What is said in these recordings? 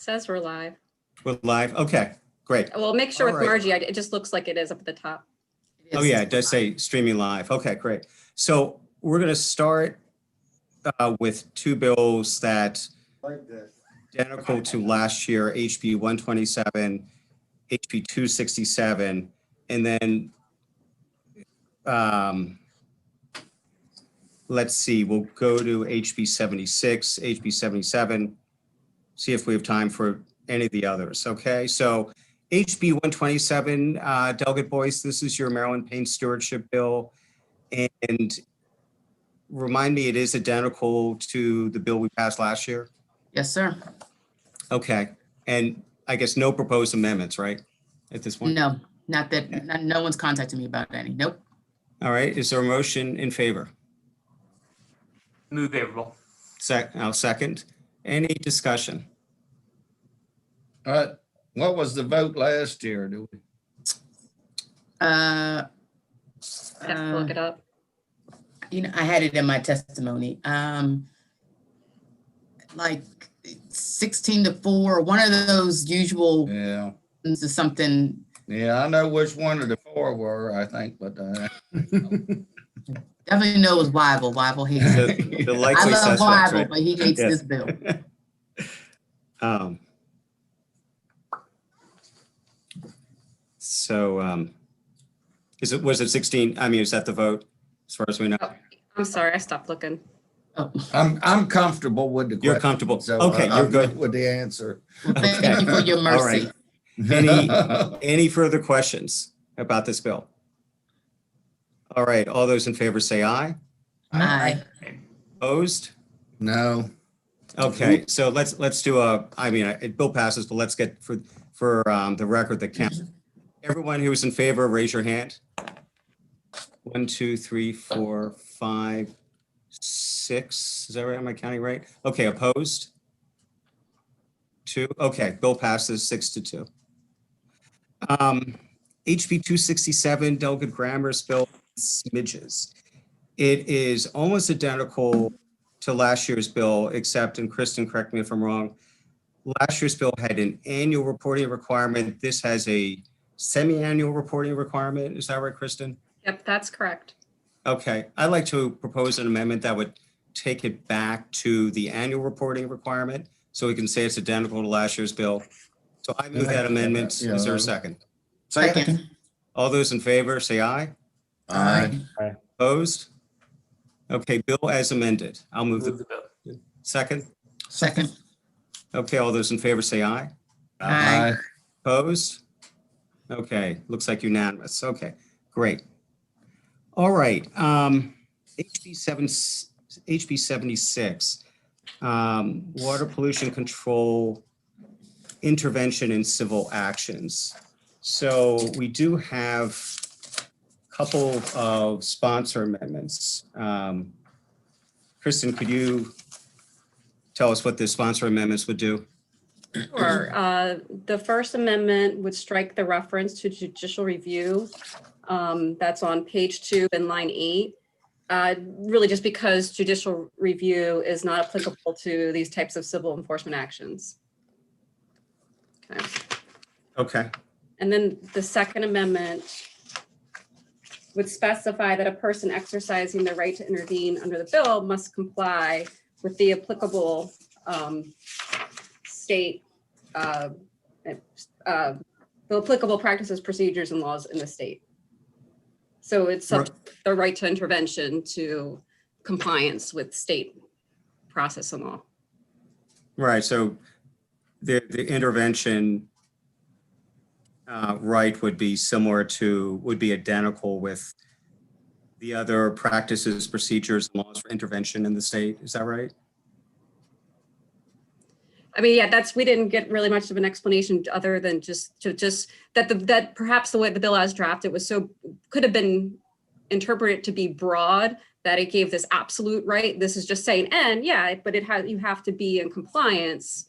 says we're live. We're live. Okay, great. Well, make sure All with right. Margie, it just looks like it is up at the top. Oh yeah, it does say streaming live. Okay, great. So we're going to start with two bills that are identical to last year, HB 127, HB 267, and then let's see, we'll go to HB 76, HB 77, see if we have time for any of the others. Okay, so HB 127, Delegate Boyce, this is your Maryland Pain Stewardship Bill. And remind me, it is identical to the bill we passed last year? Yes, sir. Okay, and I guess no proposed amendments, right, at this point? No, not that, no one's contacted me about any. Nope. All right, is there a motion in favor? Move favorable. I'll second. Any discussion? What was the vote last year? Do we? I have to look it up. You know, I had it in my testimony. Like 16-4, one of those usual Yeah, is something. yeah, I know which one of the four were, I think, but Definitely know it was Wyville. Wyville hates it. The I likely love suspects, Wyville, right? but he hates Yes. this bill. So was it 16? I mean, is that the vote as far as we know? Oh, I'm sorry, I stopped looking. Oh, I'm comfortable with the question. You're comfortable. So Okay, you're I'm good. with the answer. well, thank you for your All mercy. right. Any further questions about this bill? All right, all those in favor say aye. Aye. Opposed? No, Okay, so let's do bill passes, but let's get for the record that counts. Everyone who is in favor, raise your hand. 1, 2, 3, 4, 5, 6. Is that right? Am I counting right? Okay, opposed? 2. Okay, bill passes 6-2. HB 267, Delegate Grammer's bill, smidges. It is almost identical to last year's bill, except, and Kristen, correct me if I'm wrong, last year's bill had an annual reporting requirement. This has a semi-annual reporting requirement. Is that right, Kristen? Yep, that's correct. Okay, I'd like to propose an amendment that would take it back to the annual reporting requirement, so we can say it's identical to last year's bill. So I move that amendment. Is there a second? Second. All those in favor, say aye. Aye. Opposed? Okay, bill as amended. I'll move Move the the bill. second. Second. Okay, all those in favor say aye. Aye. Opposed? Okay, looks like unanimous. Okay, great. All right, HB 76, water pollution control intervention in civil actions. So we do have a couple of sponsor amendments. Kristen, could you tell us what the sponsor amendments would do? Sure. The first amendment would strike the reference to judicial review. That's on page 2 in line 8. Really just because judicial review is not applicable to these types of civil enforcement actions. Okay. Okay, And then the second amendment would specify that a person exercising the right to intervene under the bill must comply with the applicable state, the applicable practices, procedures, and laws in the state. So it's the right to intervention to compliance with state process and law. right, so the intervention right would be identical with the other practices, procedures, and laws for intervention in the state. Is that right? I mean, yeah, we didn't get really much of an explanation other than just that perhaps the way the bill as drafted could have been interpreted to be broad, that it gave this absolute right. This is just saying, and yeah, but you have to be in compliance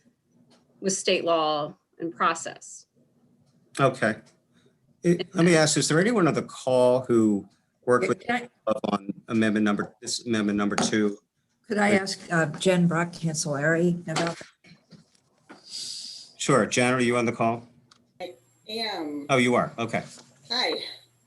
with state law and process. Okay. Let me ask, is there anyone on the call who worked with on amendment number 2? Could I ask Jen Brock Cancelleri about that? Sure. Jen, are you on the call? Am. Oh, you are. Okay. Hi,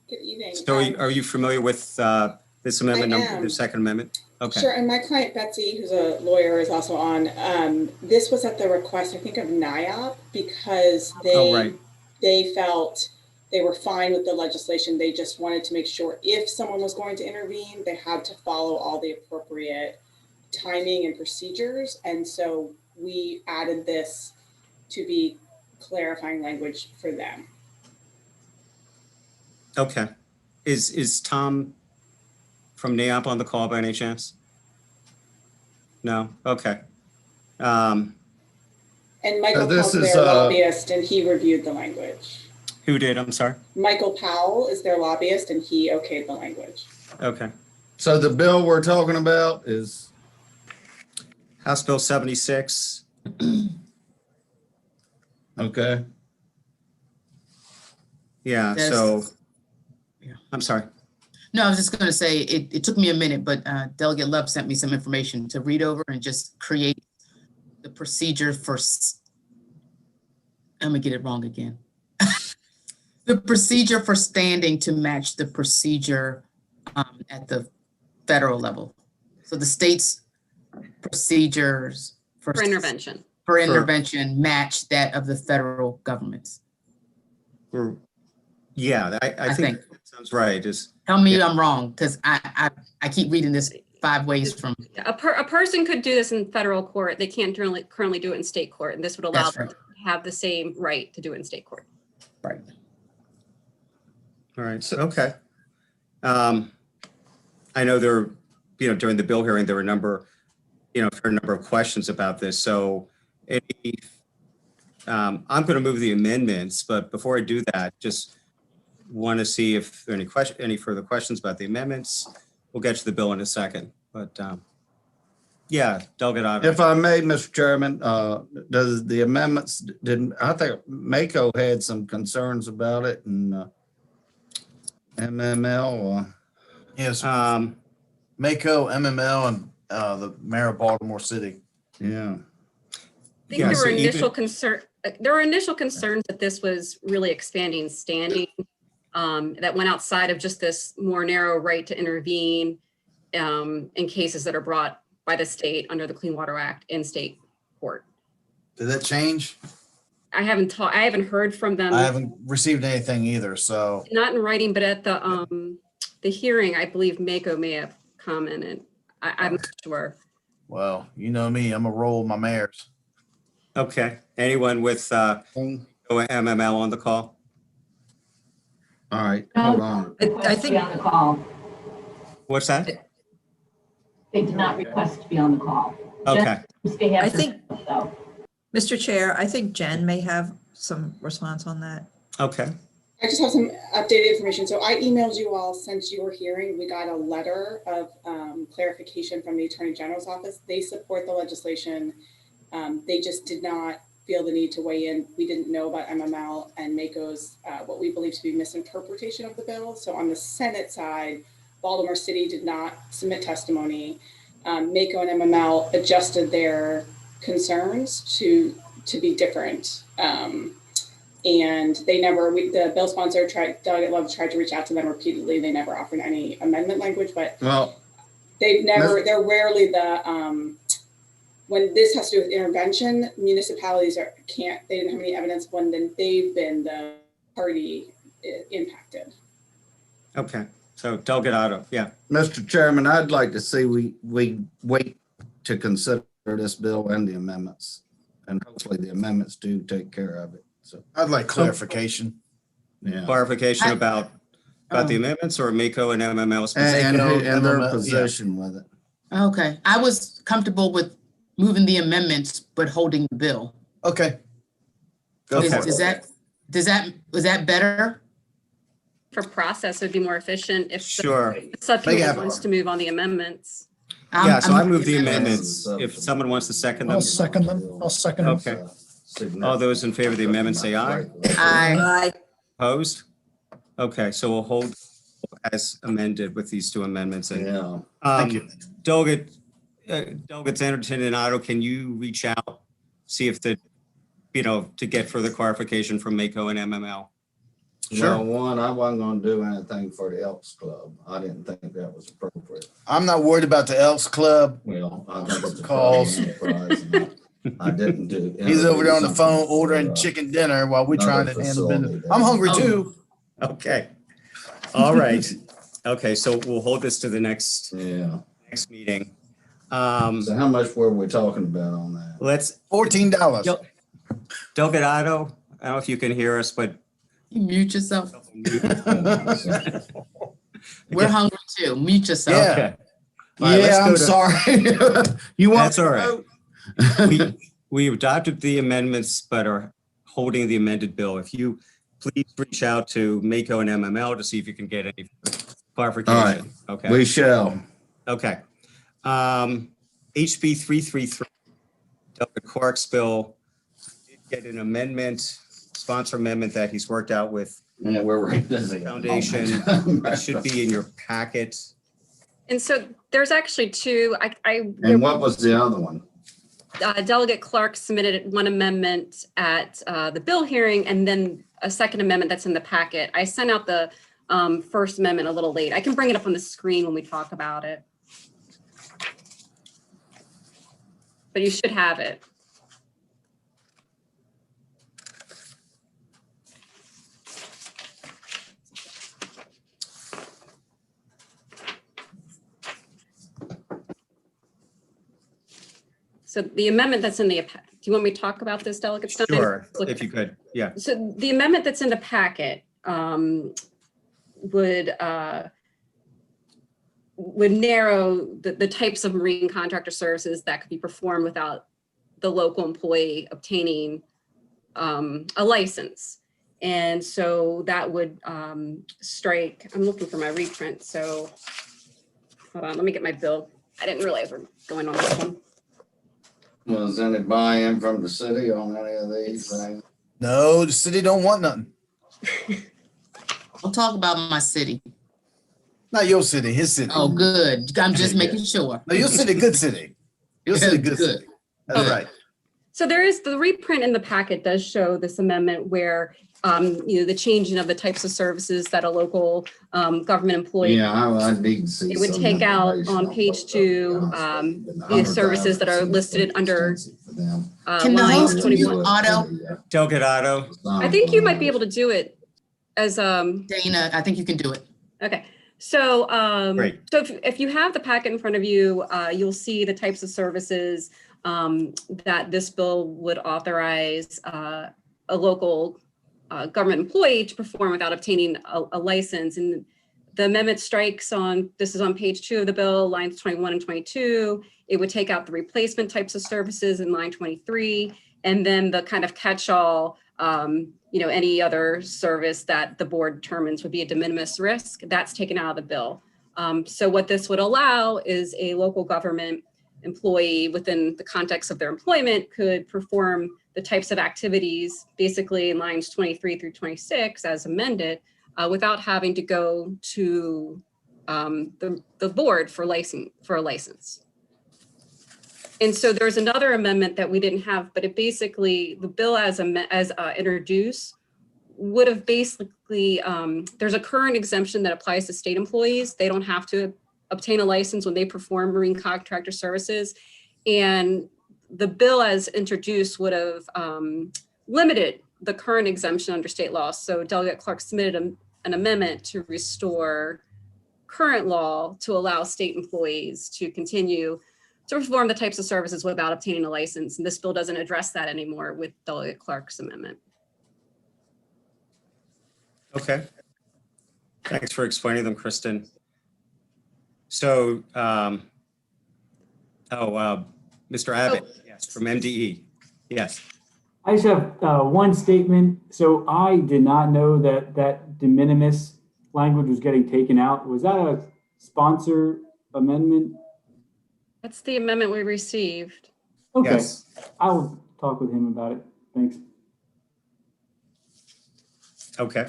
good evening. So are you familiar with this amendment, I number, the am. Second Amendment? Okay. Sure, and my client Betsy, who's a lawyer, is also on. This was at the request, I think, of NIOP because Oh, right. they felt they were fine with the legislation. They just wanted to make sure if someone was going to intervene, they had to follow all the appropriate timing and procedures. And so we added this to be clarifying language for them. Okay. Is Tom from NAOP on the call by any chance? No? Okay. And Michael this Powell's is, their lobbyist, and he reviewed the language. Who did? I'm sorry. Michael Powell is their lobbyist, and he okayed the language. Okay. So the bill we're talking about is, House Bill 76. okay, Yeah, Yes. so, Yeah. I'm sorry. No, I was just going to say, it took me a minute, but Delegate Love sent me some information to read over and just create the procedure for, I'm gonna get it wrong again. The procedure for standing to match the procedure at the federal level. So the state's procedures For intervention. for intervention match that of the federal government's. Yeah, I think that sounds right. Tell me I'm wrong, because I keep reading this 5 ways from. A person could do this in federal court. They can't currently do it in state court, and this would allow That's them right. to have the same right to do it in state court. Right. All right, so, okay. I know there, during the bill hearing, there were a number, a fair number of questions about this. So I'm going to move the amendments, but before I do that, just want to see if there are any further questions about the amendments. We'll get to the bill in a second, but yeah, Delegate Otto. if I may, Mr. Chairman, does the amendments, I think Mako had some concerns about it and MML. Yes, Mako, MML, and the mayor of Baltimore City. Yeah. I think Yeah, there so were even- initial concerns that this was really expanding standing that went outside of just this more narrow right to intervene in cases that are brought by the state under the Clean Water Act in state court. Did that change? I haven't heard from them. I haven't received anything either, so. Not in writing, but at the hearing, I believe Mako may have commented. I'm not sure. Well, you know me, I'm a roll with my mayors. Okay, anyone with MML on the call? All right, hold on. I think on the call. What's that? They did not request to be on the call. Okay, I think- So. Mr. Chair, I think Jen may have some response on that. okay. I just have some updated information. So I emailed you all since you were hearing. We got a letter of clarification from the Attorney General's office. They support the legislation. They just did not feel the need to weigh in. We didn't know about MML and Mako's what we believe to be misinterpretation of the bill. So on the Senate side, Baltimore City did not submit testimony. Mako and MML adjusted their concerns to be different. And they never, the bill sponsor Delegate Love tried to reach out to them repeatedly. They never offered any amendment language, but Well, they're rarely the, when this has to do with intervention, municipalities they didn't have any evidence when they've been the party impacted. Okay, so Delegate Otto, yeah. Mr. Chairman, I'd like to see we wait to consider this bill and the amendments. And hopefully the amendments do take care of it. So, I'd like clarification. yeah. Clarification about the amendments or Mako and MML specifically? And their MML, yeah. position with it. Okay, I was comfortable with moving the amendments, but holding the bill. Okay. Go Okay. for it. Was that better? For process, it would be more efficient if Sure. the subcommittee Make it wants to move on the amendments. Yeah, so I I'm- move the amendments. If someone wants to second them. I'll second them. I'll second them. Okay. All those in favor of the amendment say aye. Aye. Opposed? Okay, so we'll hold as amended with these two amendments. And, Yeah. Thank you. Delegates Anderson and Otto, can you reach out, see if the to get further clarification from Mako and MML. Well, one, I wasn't gonna do anything for the Elks Club. I didn't think that was appropriate. I'm not worried about the Elks Club. Well, I think it's a Calls. private enterprise, and I didn't do. He's over there on the phone something ordering for, chicken dinner while we're trying to another handle business. facility I'm that- hungry Oh. too. Okay. All right. Okay, so we'll hold this to the next Yeah. meeting. So how much were we talking about on that? Let's, $14. Yep. Delgado, I don't know if you can hear us, but You mute yourself. We're hungry too. Mute yourself. Yeah. okay. All right, let's Yeah, go I'm to- sorry. You want That's me to all right. vote? We adopted the amendments, but are holding the amended bill. If you please reach out to Mako and MML to see if you can get any clarification. Okay. We shall. Okay. HB 333, Delta Clark's bill, did get an amendment, sponsor amendment that he's worked out with Yeah, we're right busy. Foundation. It should be in your packet. And so there's actually two, And what was the other one? Delegate Clark submitted one amendment at the bill hearing and then a second amendment that's in the packet. I sent out the first amendment a little late. I can bring it up on the screen when we talk about it. But you should have it. So the amendment that's in the, do you want me to talk about this, Delegate Stein? Sure, if you could. Yeah. So the amendment that's in the packet would narrow the types of marine contractor services that could be performed without the local employee obtaining a license. And so that would strike, I'm looking for my reprint, so hold on, let me get my bill. I didn't realize we're going on this one. Was any buy-in from the city on any of these things? No, the city don't want nothing. I'll talk about my city. Not your city, his city. Oh, good. I'm just making sure. No, your city, good city. Your city, good Good. city. That's Okay. right. So there is, the reprint in the packet does show this amendment where, the changing of the types of services that a local government employee. Yeah, I need to see. It would some take out information on what page the- 2, the services that are listed under Can the lines host 21. mute auto? Delgado. I think you might be able to do it as, Dana, I think you can do it. okay. So, Great. so if you have the packet in front of you, you'll see the types of services that this bill would authorize a local government employee to perform without obtaining a license. And the amendment strikes on, this is on page 2 of the bill, lines 21 and 22. It would take out the replacement types of services in line 23, and then the kind of catch-all, any other service that the board determines would be a de minimis risk, that's taken out of the bill. So what this would allow is a local government employee within the context of their employment could perform the types of activities, basically in lines 23 through 26 as amended, without having to go to the board for a license. And so there's another amendment that we didn't have, but it basically, the bill as introduced would have basically, there's a current exemption that applies to state employees. They don't have to obtain a license when they perform marine contractor services. And the bill as introduced would have limited the current exemption under state law. So Delegate Clark submitted an amendment to restore current law to allow state employees to continue to perform the types of services without obtaining a license. And this bill doesn't address that anymore with Delegate Clark's amendment. Okay. Thanks for explaining them, Kristen. So, Mr. Abbott, yes, from MDE. Yes. I just have one statement. So I did not know that de minimis language was getting taken out. Was that a sponsor amendment? That's the amendment we received. Okay, Yes. I'll talk with him about it. Thanks. Okay.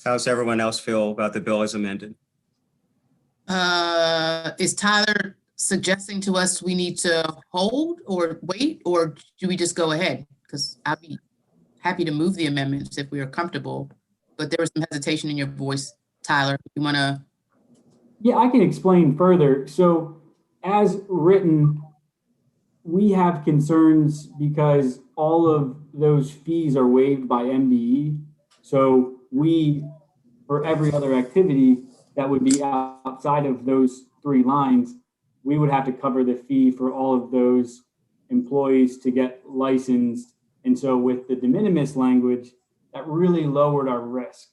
How's everyone else feel about the bill as amended? Is Tyler suggesting to us we need to hold or wait, or do we just go ahead? Because I'd be happy to move the amendments if we are comfortable, but there was some hesitation in your voice, Tyler. You want to? Yeah, I can explain further. So as written, we have concerns because all of those fees are waived by MDE. So we, for every other activity that would be outside of those 3 lines, we would have to cover the fee for all of those employees to get licensed. And so with the de minimis language, that really lowered our risk.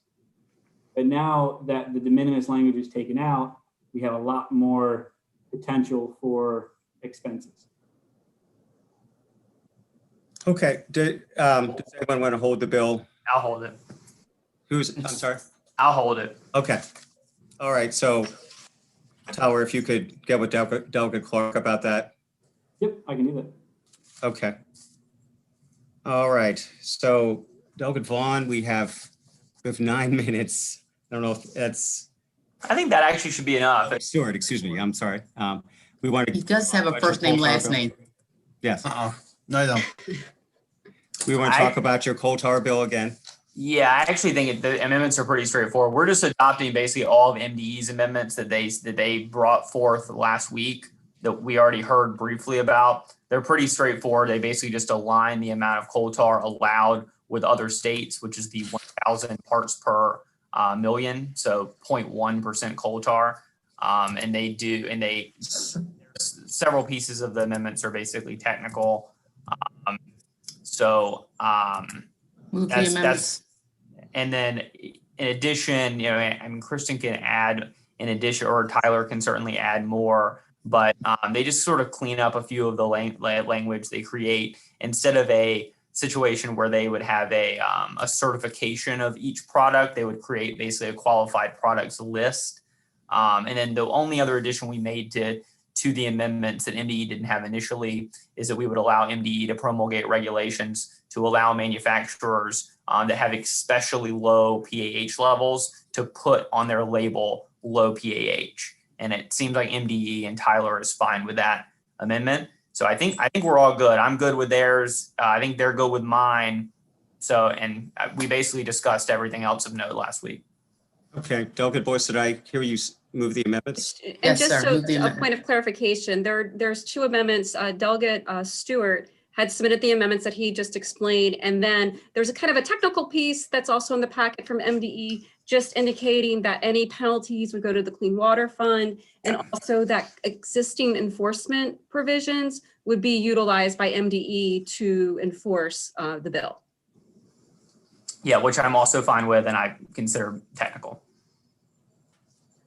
But now that the de minimis language is taken out, we have a lot more potential for expenses. Okay, does anyone want to hold the bill? I'll hold it. I'm sorry? I'll hold it. Okay. All right, so Tyler, if you could get with Delegate Clark about that. Yep, I can do that. Okay. All right, so Delegate Vaughn, we have 9 minutes. I don't know if that's. I think that actually should be enough. Stewart, excuse me, I'm sorry. We want to. He does have a first name, last name. Yes. No, no. We want to talk about your coal tar bill again. Yeah, I actually think the amendments are pretty straightforward. We're just adopting basically all of MDE's amendments that they brought forth last week that we already heard briefly about. They're pretty straightforward. They basically just align the amount of coal tar allowed with other states, which is the 1,000 parts per million, so 0.1% coal tar. Several pieces of the amendments are basically technical. Move the amendments. And then in addition, I mean, Kristen can add in addition, or Tyler can certainly add more, but they just sort of clean up a few of the language they create. Instead of a situation where they would have a certification of each product, they would create basically a qualified products list. And then the only other addition we made to the amendments that MDE didn't have initially is that we would allow MDE to promulgate regulations to allow manufacturers that have especially low PAH levels to put on their label low PAH. And it seems like MDE and Tyler is fine with that amendment. So I think we're all good. I'm good with theirs. I think they're good with mine. So, and we basically discussed everything else of note last week. Okay, Delegate Boyce, did I hear you move the amendments? And Yes, just sir. so Move the a amendment. point of clarification, there's 2 amendments. Delegate Stewart had submitted the amendments that he just explained. And then there's a kind of a technical piece that's also in the packet from MDE, just indicating that any penalties would go to the Clean Water Fund, and also that existing enforcement provisions would be utilized by MDE to enforce the bill. Yeah, which I'm also fine with and I consider technical.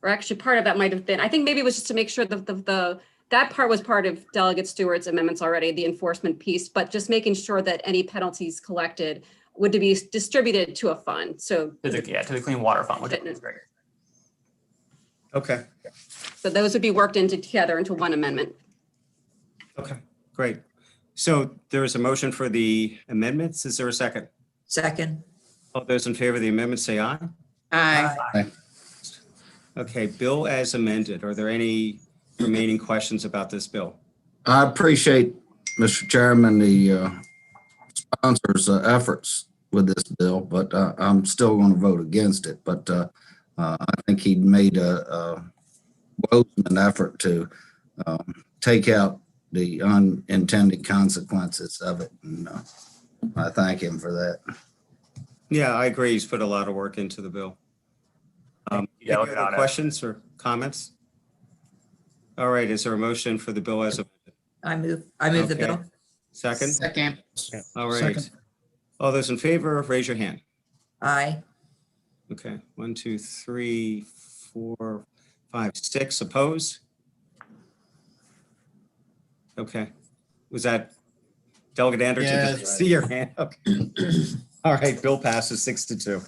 Or actually part of that might have been, I think maybe it was just to make sure that part was part of Delegate Stewart's amendments already, the enforcement piece, but just making sure that any penalties collected would be distributed to a fund. So To the Clean Water Fund, which is great. Okay, So those would be worked into together into one amendment. okay, great. So there is a motion for the amendments. Is there a second? Second. All those in favor of the amendment say aye. Aye. Okay, bill as amended. Are there any remaining questions about this bill? I appreciate, Mr. Chairman, the sponsor's efforts with this bill, but I'm still going to vote against it. But I think he made a woeful effort to take out the unintended consequences of it. And I thank him for that. Yeah, I agree. He's put a lot of work into the bill. Any other questions or comments? All right, is there a motion for the bill as amended? I move the Okay. bill. Second? Second. All right. Second. All those in favor, raise your hand. Aye. Okay, 1, 2, 3, 4, 5, 6 opposed? Okay, was that Delegate Anderson? Yeah. Did I see your hand? Okay. All right, bill passes 6-2.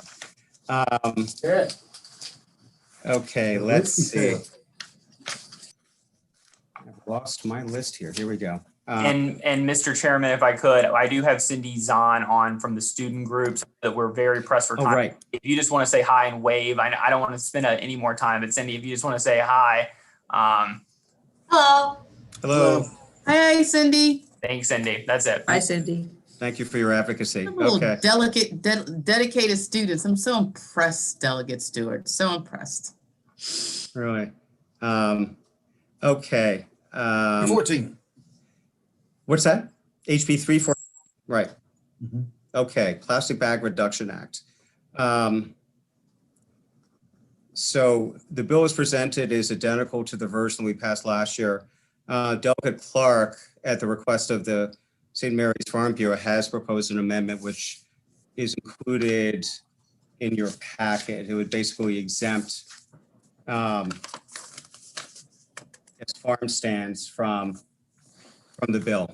Okay, let's see. I've lost my list here. Here we go. And Mr. Chairman, if I could, I do have Cindy Zahn on from the student groups that we're very pressed for Oh, time. right. If you just want to say hi and wave, I don't want to spend any more time, but Cindy, if you just want to say hi. Hello. Hello. Hey, Cindy. Thanks, Cindy. That's it. Hi, Cindy. Thank you for your advocacy. I'm a little Okay. dedicated students. I'm so impressed, Delegate Stewart. So impressed. Really. Okay. 14. What's that? HB 34. Right. Mhm. Okay. Plastic Bag Reduction Act. So the bill as presented is identical to the version we passed last year. Delegate Clark, at the request of the St. Mary's Farm Bureau, has proposed an amendment which is included in your packet. It would basically exempt farm stands from the bill.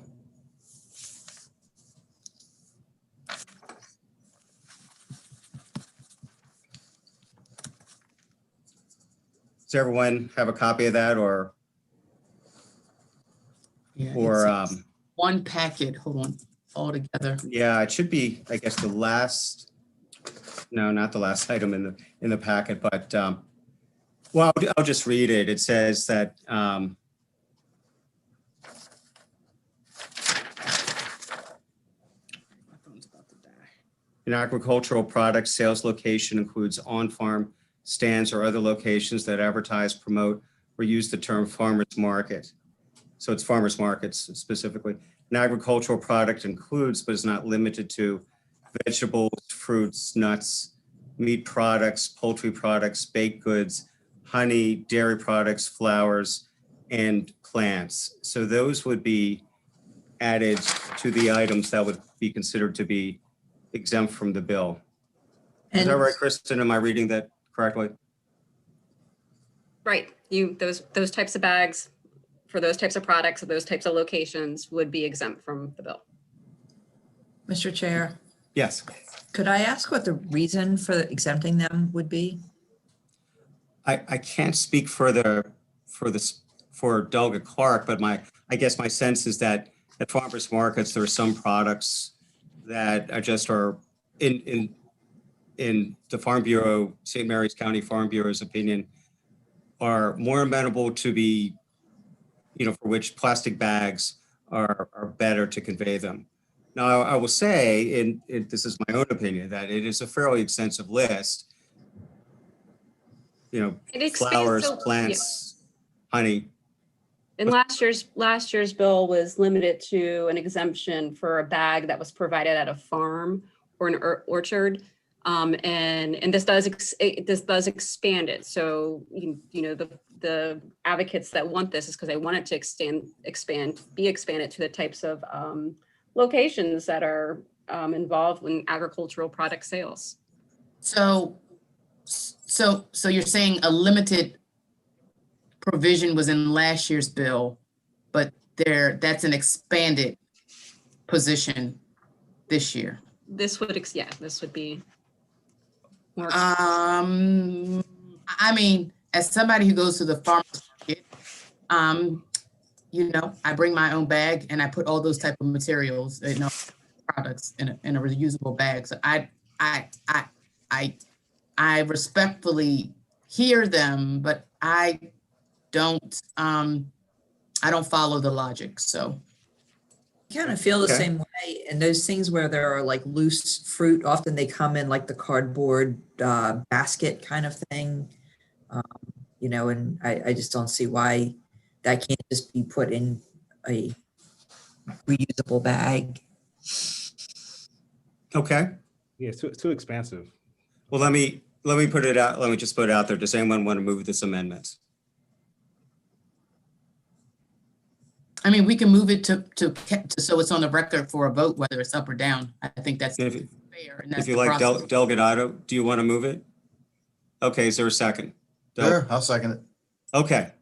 Does everyone have a copy of that, or Yeah, or it's one packet. Hold on, all together. yeah, it should be, I guess, the last. No, not the last item in the packet, but well, I'll just read it. It says that an agricultural product sales location includes on-farm stands or other locations that advertise, promote, or use the term farmers market. So it's farmers markets specifically. An agricultural product includes, but is not limited to, vegetables, fruits, nuts, meat products, poultry products, baked goods, honey, dairy products, flowers, and plants. So those would be added to the items that would be considered to be exempt from the bill. Is that And right, Kristen? Am I reading that correctly? Right, those types of bags for those types of products, those types of locations would be exempt from the bill. Mr. Chair, Yes. could I ask what the reason for exempting them would be? I can't speak for Delegate Clark, but I guess my sense is that at farmers markets, there are some products that are in the Farm Bureau, St. Mary's County Farm Bureau's opinion, are more amenable to be, for which plastic bags are better to convey them. Now, I will say, and this is my own opinion, that it is a fairly extensive list. It expands, Flowers, so- plants, honey. And last year's bill was limited to an exemption for a bag that was provided at a farm or an orchard. And this does expand it. So, the advocates that want this is because they want it to be expanded to the types of locations that are involved in agricultural product sales. So you're saying a limited provision was in last year's bill, but that's an expanded position this year. This would be more. I mean, as somebody who goes to the farmer's market, I bring my own bag and I put all those type of materials, products in a reusable bag. So I respectfully hear them, but I don't follow the logic. So I kind of feel the Okay. same way. And those things where there are like loose fruit, often they come in like the cardboard basket kind of thing. And I just don't see why that can't just be put in a reusable bag. Okay. Yeah, it's too expansive. Well, let me put it out. Let me just put it out there. Does anyone want to move this amendment? I mean, we can move it to so it's on the record for a vote, whether it's up or down. I think that's fair. And that's If you the like, process. Delegate Otto, do you want to move it? Okay, is there a second? Sure, I'll second it. Okay.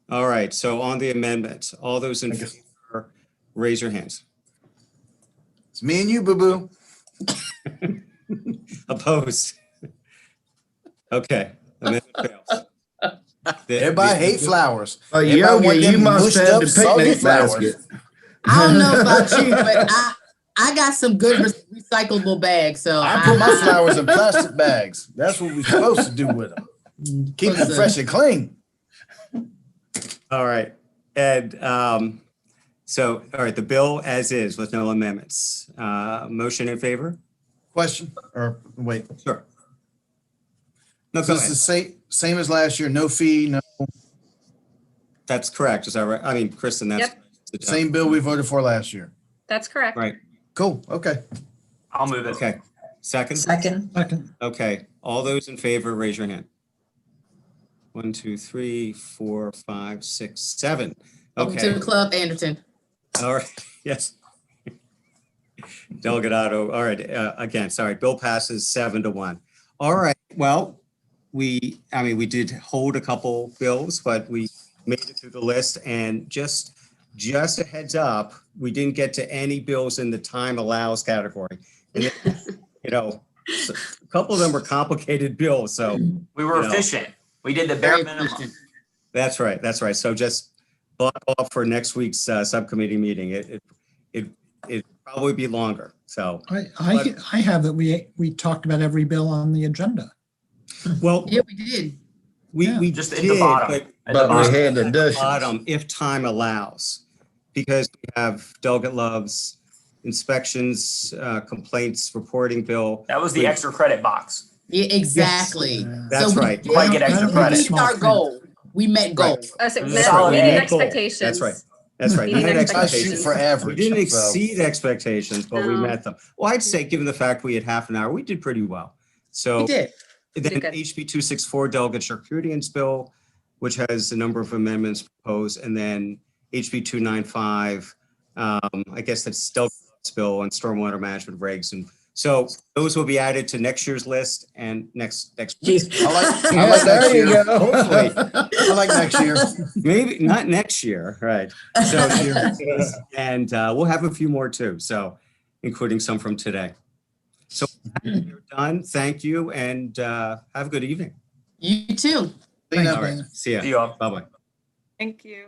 All right. So on the amendment, all those in favor, raise your hands. It's me and you, boo-boo. Opposed? Okay. Amendment fails. Everybody hate flowers. Yogi, Everybody want you them must mushed have up, the soggy picnic flowers. basket. I don't know about you, but I got some good recyclable bags. So I put my flowers in plastic bags. That's what we're supposed to do with them. Keep them fresh and clean. All right. And so, all right, the bill as is with no amendments. Motion in favor? Question, or wait, Sure. No, so go it's the ahead. same as last year, no fee, no, That's correct. Is that right? I mean, Kristen, that's Yep. same bill we voted for last year. That's correct. right. Cool, okay. I'll move it. Okay. Second? Second, Second. Okay. All those in favor, raise your hand. 1, 2, 3, 4, 5, 6, 7. Welcome to Okay. the club, Anderson. All right. Yes. Delegate Otto. All right. Again, sorry. Bill passes 7-1. All right. Well, we did hold a couple bills, but we made it through the list. And just a heads up, we didn't get to any bills in the time allows category. And a couple of them were complicated bills. So We were efficient. We did the bare Very minimum. efficient. that's right. That's right. So just block off for next week's subcommittee meeting. It probably be longer. So, I have that we talked about every bill on the agenda. well, Yeah, we did. we Just at did, the bottom. but At the But we bottom. had at the additions. bottom, if time allows, because we have Delegate Love's inspections, complaints, reporting bill. That was the extra credit box. Yeah, exactly. That's So we right. did- Might get extra That- We credit. meet our goal. We met goal. That's it. That's Met- solid. meeting Met goal. expectations. That's right. That's right. We Meeting met I expectations. shoot for We average. didn't so- exceed expectations, but we No. met them. Well, I'd say, given the fact we had half an hour, we did pretty well. So. We did. Then did good. HB 264 Delegate Charcute's bill, which has a number of amendments proposed, and then HB 295, I guess that's Delegate's bill on stormwater management regs. And so those will be added to next year's list and next week. I like Yeah, next there you year. go. Hopefully. I like next year. Maybe not next year, right? So, and we'll have a few more too. So, including some from today. So we're done. Thank you, and have a good evening. You too. You know, All right. See ya. See you all. Bye bye. Thank you.